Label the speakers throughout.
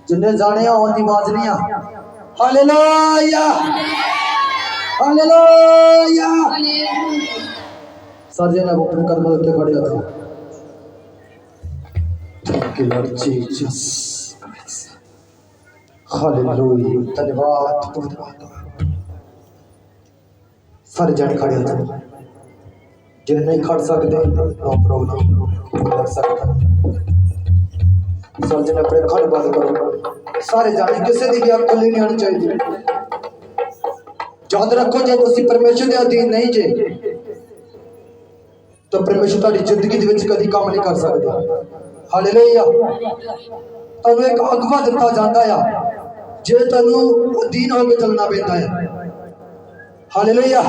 Speaker 1: जिन्हें जाने आती आवाज नहीं आ हालेलुया हालेलुया सारे जने अपने कदम पे खड़े हो thank you lord Jesus hallelujah धन्यवाद धन्यवाद सारे जने खड़े हो जाओ जिन्हें नहीं खड़ सकते नो प्रॉब्लम कर सकते सारे जने अपने खड़ बंद करो सारे जाने किसी की भी अक्ल नहीं आनी चाहिए याद रखो जे तुसी परमेश्वर के अधीन नहीं जे तो परमेश्वर तुम्हारी जिंदगी के कभी काम नहीं कर सकते हालेलुया तुहानू एक अगवा दिता जाता है जे तुहानू अधीन होकर चलना पैंदा है हालेलुया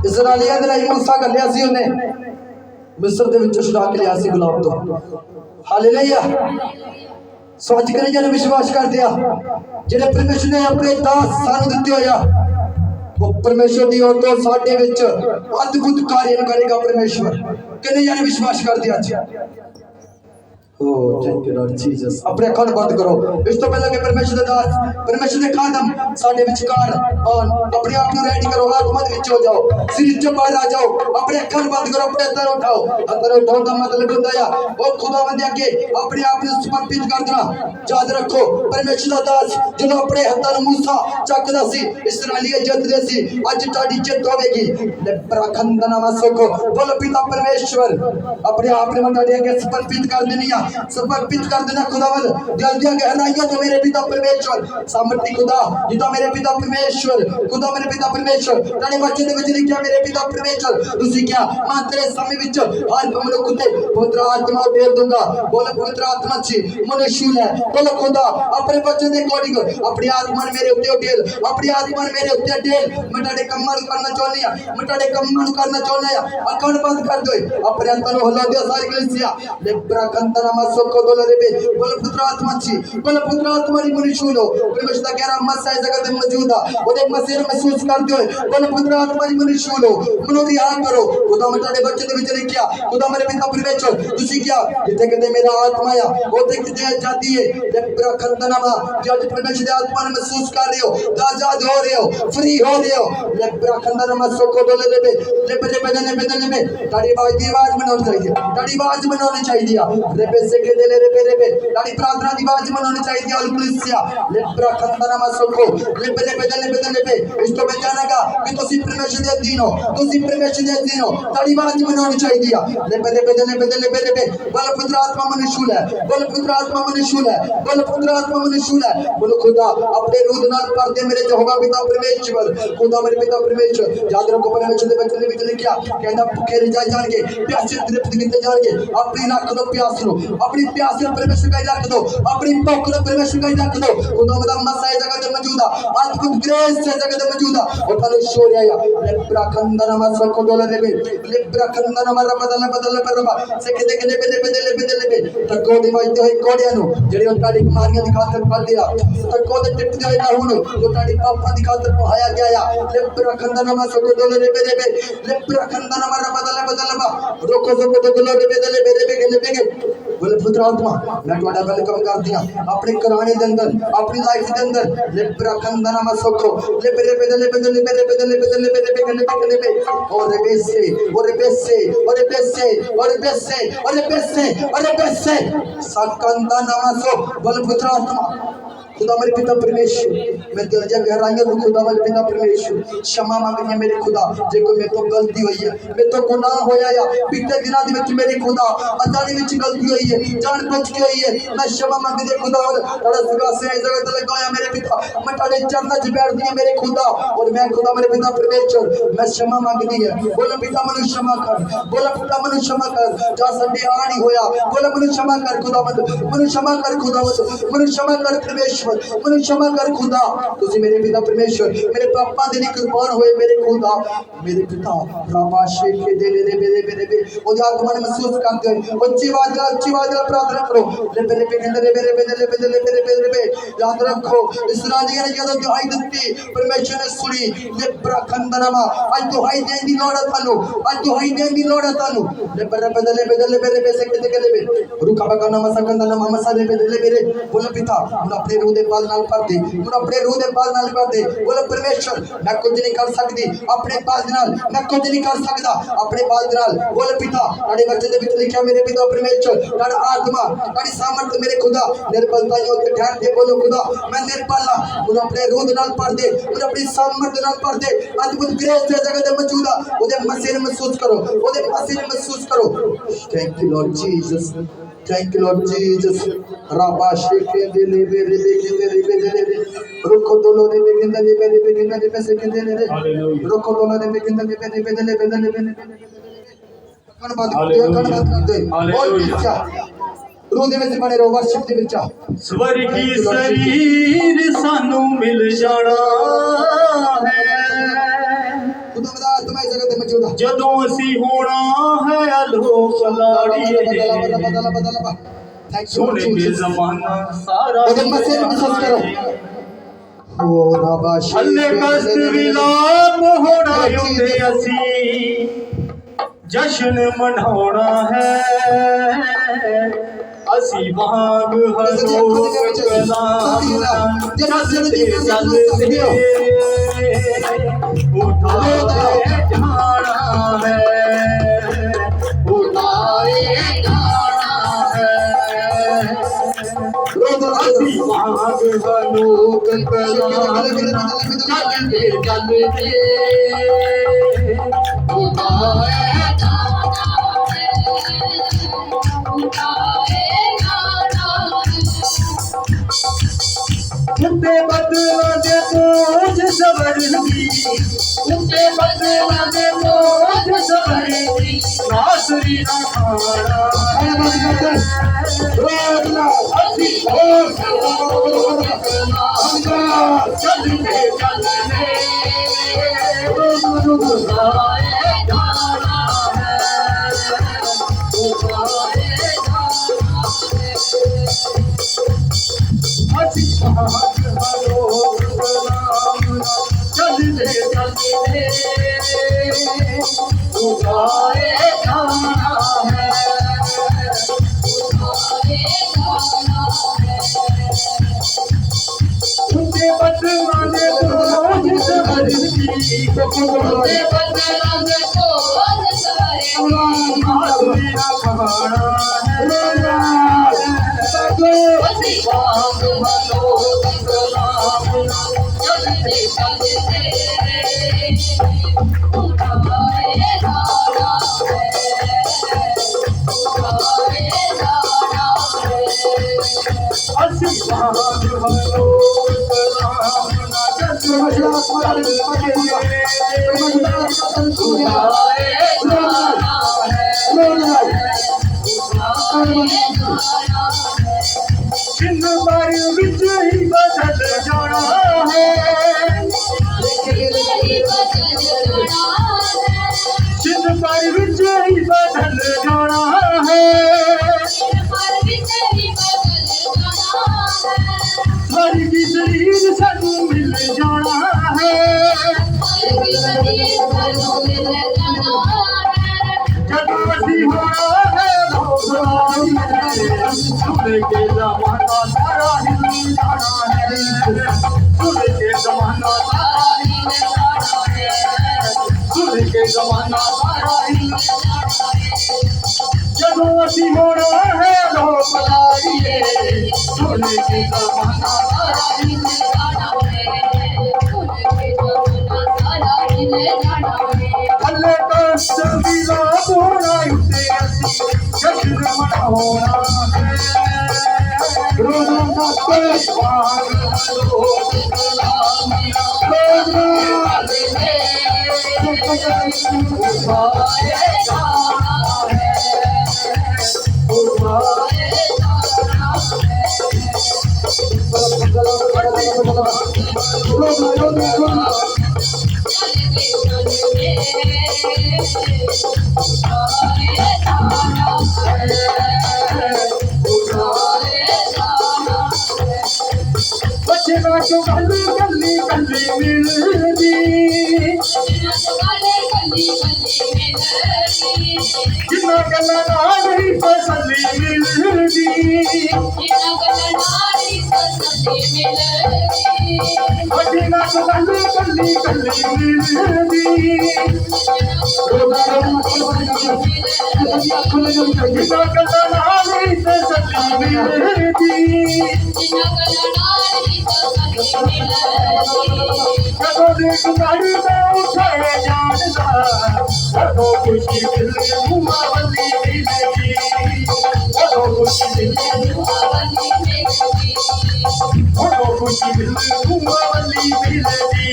Speaker 1: इस्राएलियां दे लई मूसा घल्लिया सी उन्हें मिस्र दे विचों छुड़ा के लिया सी गुलाम तो हालेलुया सोच कर जने विश्वास कर दिया जेने परमेश्वर ने अपने दास सानू दिते होया वो परमेश्वर दी ओर तो साडे विच अद्भुत कार्य करेगा परमेश्वर किने जने विश्वास कर दिया Oh, thank you Lord Jesus. अपने कान बंद करो इस तो पहले के परमेश्वर के दास परमेश्वर के खादम साडे विचकार और अपने आप को रेडी करो आत्मा दे विच हो जाओ सिर च बाहर आ जाओ अपने कान बंद करो अपने अंदर उठाओ अंदर उठाओ का मतलब होता है ओ खुदावंद आगे अपने आप को समर्पित कर देना याद रखो परमेश्वर का दास जो अपने हाथों मूसा चकदा सी इस्राएली जितदे सी आज ताड़ी जित होवेगी प्रखंडना मसको बोल पिता परमेश्वर अपने आप ने मंडा के समर्पित कर देनी समर्पित कर देना खुदावंद जल्दियां गहराइयां तो मेरे पिता परमेश्वर सामर्थी खुदा जिदा मेरे पिता परमेश्वर खुदा मेरे पिता परमेश्वर तेरे बच्चे दे विच लिखिया मेरे पिता परमेश्वर तुसी क्या मैं तेरे समय विच हर मनुख ते पवित्र आत्मा भेज दूंगा बोल पवित्र आत्मा छी मनुष्य है बोल खुदा अपने बच्चे दे अकॉर्डिंग अपनी आत्मा मेरे उत्ते ढेल अपनी आत्मा मेरे उत्ते ढेल मैं तेरे कम्मां करना चाहनी हां मैं तेरे कम्मां करना चाहना हां अखंड बंद कर दो अपने अंतर होला दे सारी कलीसिया लेब्रा कंदरा मसको दोलरे बे बोल पुत्र आत्मा छी बोल पुत्र आत्मा री मनुष्य लो परमेश्वर का गैर मसाई जगत में मौजूद है ओदे मसीह महसूस करते हो बोल पुत्र आत्मा री मनुष्य लो मनोरी हां करो खुदा मैं तेरे बच्चे दे विच लिखिया खुदा मेरे पिता परमेश्वर तुसी क्या जिथे कहते मेरा आत्मा या ओते किते जाती है लेब्रा कंदरा मा जब परमेश्वर की आत्मा ने महसूस कर रहे हो आजाद हो रहे हो फ्री हो रहे हो लेब्रा कंदरा मसको दोलरे बे लेब्रे बदने में ताड़ी आवाज बनानी चाहिए ताड़ी आवाज बनानी चाहिए रेबे से के दे रे रे ताड़ी प्रार्थना की आवाज बनानी चाहिए और कलीसिया लेब्रा कंदरा मसको लेब्रे बदने इस तो मैं जानेगा कि तुसी परमेश्वर दे अधीन हो तुसी परमेश्वर दे अधीन हो ताड़ी आवाज बनानी चाहिए लेब्रे बदने बोल पुत्र आत्मा मनुष्य है बोल पुत्र आत्मा मनुष्य है बोल पुत्र आत्मा मनुष्य है बोल खुदा अपने रूह नाल कर दे मेरे यहोवा पिता परमेश्वर खुदा मेरे पिता परमेश्वर याद रखो परमेश्वर दे बच्चे विच लिखिया कहंदा भूखे रह जाणगे प्यासे तृप्त कीते जाणगे अपनी रख दो प्यास नो अपनी प्यास में परमेश्वर का रख दो अपनी भूख में परमेश्वर का रख दो खुदा मदा मसाई जगत में मौजूद है अद्भुत ग्रेस से जगत में मौजूद है और कल शोर आया लेब्रा खंदना मसल को डोले रे लेब्रा खंदना मर बदल पर से के बदले तक को दिवाई तो कोड़िया नो जेडी उन ताड़ी मारियां दिखाकर पल दिया तक को टिप दे ना हुन जो ताड़ी पापा दिखाकर पहाया गया लेब्रा खंदना मसल को डोले रे लेब्रा खंदना मर बदल रोको से को डोले रे बेगे बोले पुत्र आत्मा मैं तुम्हारा वेलकम कर दिया अपने कराने के अंदर अपनी लाइफ के अंदर लेब्रा खंदना मसको लेब्रे और सकंदा नमसो बोले पुत्र आत्मा खुदा मेरे पिता परमेश्वर मैं दिल जा गहराइयां तो खुदा मेरे पिता परमेश्वर क्षमा मांगनी मेरे खुदा जे कोई मेरे तो गलती हुई है मैं तो गुनाह होया या बीते दिनों दे विच मेरे खुदा अजानी विच गलती हुई है जान बुझ के हुई है मैं क्षमा मांगदी है खुदा और तड़ा सगा से जगत लगाया मेरे पिता मैं तेरे चरणों च बैठ दी मेरे खुदा और मैं खुदा मेरे पिता परमेश्वर मैं क्षमा मांगदी है बोलो पिता मनु क्षमा कर बोलो पिता मनु क्षमा कर जा संडे आ नहीं होया बोलो मनु क्षमा कर खुदा मनु क्षमा कर खुदा मनु क्षमा कर परमेश्वर परमेश्वर मैनू क्षमा कर खुदा तुसी मेरे पिता परमेश्वर मेरे पापा दे लिए कुर्बान होए मेरे खुदा मेरे पिता राबा शेख दे ले मेरे ओ आत्मा ने महसूस करते हो उच्ची आवाज प्रार्थना करो ले याद रखो इस्राएलियों ने जब दुआई दी परमेश्वर ने सुनी ले प्रखंडनमा आज दुआई देने की लोड़ है थानू आज दुआई देने की लोड़ है थानू ले बदले से के ले रुका बगाना मसकंदा ना मसा ले मेरे बोलो पिता उन अपने रूह दे बाल नाल भर दे उन अपने रूह दे बाल नाल भर दे बोलो परमेश्वर मैं कुछ नहीं कर सकती अपने बाल नाल मैं कुछ नहीं कर सकता अपने बाल नाल बोलो पिता ताड़े वचन दे विच लिखा मेरे पिता परमेश्वर ताड़ा आत्मा ताड़ी सामर्थ मेरे खुदा निर्बलता यो ते ध्यान दे बोलो खुदा मैं निर्बल हां उन अपने रूह दे नाल भर दे उन अपनी सामर्थ नाल भर दे अद्भुत ग्रेस दे जगह दे मौजूद आ ओदे मसीह महसूस करो ओदे मसीह महसूस करो thank you lord Jesus thank you lord Jesus राबा शेखे दे ले रुको दोलो रे बेगिंदा ले से के दे रुको दोलो रे बेगिंदा ले कन बात दे और क्या रूह दे विच बने रहो वर्शिप दे विच
Speaker 2: स्वर्गी शरीर सानू मिल जाना है
Speaker 1: खुदा तुम्हारी जगह ते मौजूद है
Speaker 2: जदों असी होना है अलोक
Speaker 1: बदला
Speaker 2: सोने के जमाना सारा
Speaker 1: ओदे मसीह महसूस करो ओ राबा
Speaker 2: हल्ले कष्ट विलाप होना युंदे असी जश्न मनाना है असी वांग हलोक चलते चलते उठाए जाना है उठाए जाना है असी वांग हलोक चलते चलते उठाए उठे बदला दे बोझ सवरती उठे बदला दे बोझ सवरती नासरी ना खाना असी चलते चलते उठाए जाना है उठाए असी चलते चलते उठाए जाना है उनके बदला दे बोझ सवरती उनके बदला दे बोझ सवरती नासरी ना खाना है असी वांग हलोक चलते चलते उठाए जाना है उठाए जाना है असी वांग हलोक चलते उठाए जाना है सिंह बारी विच ही बदल जाना है सिंह बारी विच ही बदल जाना है स्वर्गी शरीर सानू मिल जाना है जदों असी होना है सुन के जमाना सारा हिल जाना है सुन के जमाना सारा हिल जाना है सुन के जमाना सारा हिल जाना है जदों असी होना है लोक लाइए सुन के जमाना सारा हिल जाना है हल्ले कष्ट विलाप होना युंदे असी जश्न मनाना है रोज़ों का कोई वांग हलोक उठाए जाना है उठाए जाना है तो गली गली गली मिलदी जिन्ना गल्ला नाल ही तसल्ली मिलदी जिन्ना तो गली गली गली मिलदी जिन्ना गल्ला नाल ही तसल्ली मिलदी जदों देख गाड़ी में उठे जानदा जदों खुशी मिले मुआ बल्ली मिलेगी जदों खुशी मिले मुआ बल्ली मिलेगी जदों खुशी मिले मुआ बल्ली मिलेगी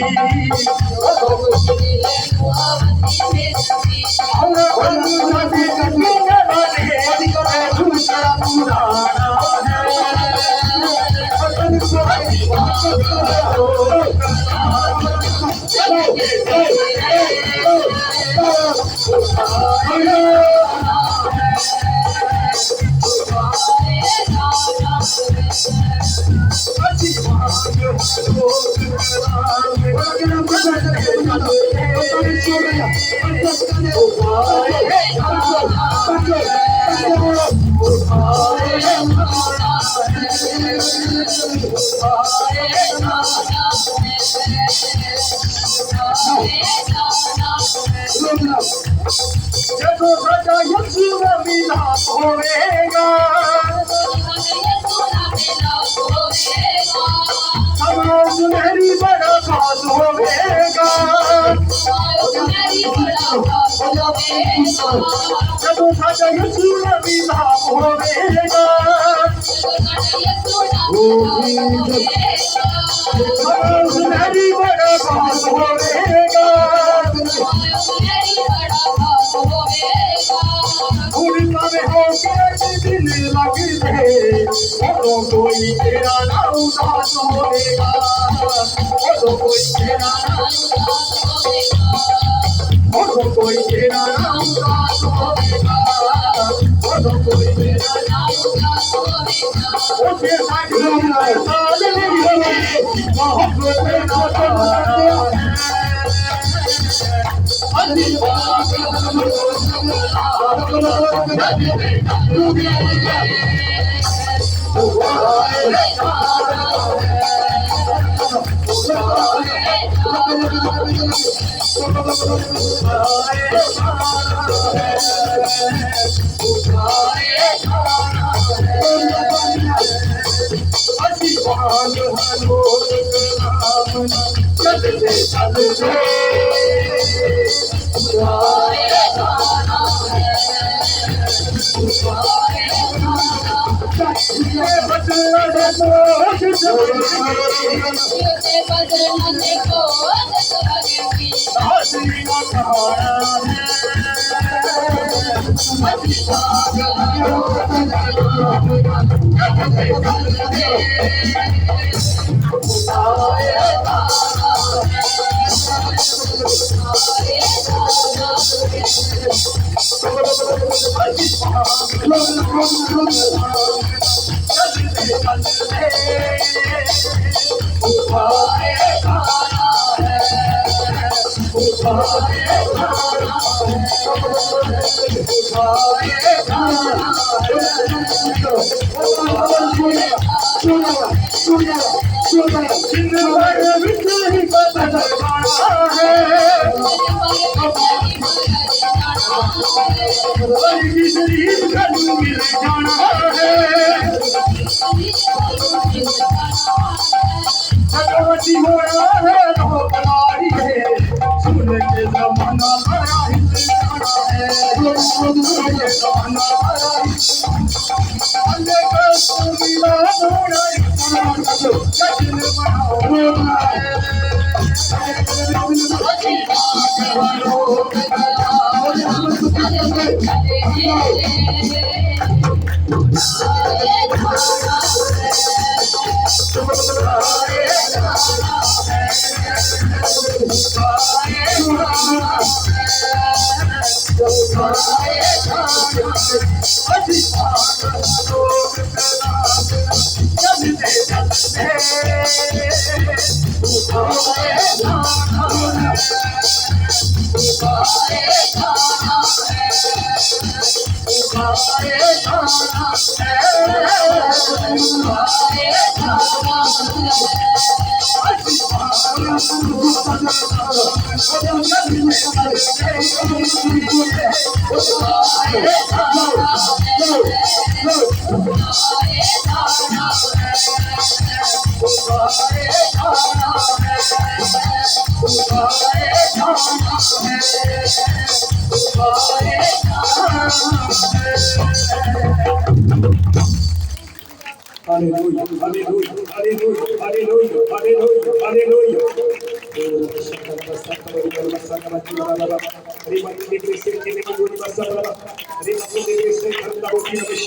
Speaker 2: जदों खुशी मिले मुआ बल्ली मिलेगी हमरा बल्लू शादी करने के बारे दूसरा पुराना है जदों साडा यीशु दा मिलाप होवेगा समा सुनहरी बड़ा खास होवेगा जदों साडा यीशु दा मिलाप होवेगा समा सुनहरी बड़ा खास होवेगा उड़ता में होके दिल लगी रे तो कोई तेरा ना उदास होएगा तो कोई तेरा ना उदास होएगा तो कोई तेरा ना उदास होएगा तो कोई तेरा ना उदास होएगा उसे साथ साल नहीं मोहब्बत ना Jab Hallelujah, hallelujah, hallelujah, hallelujah, hallelujah, hallelujah. Terima kasih.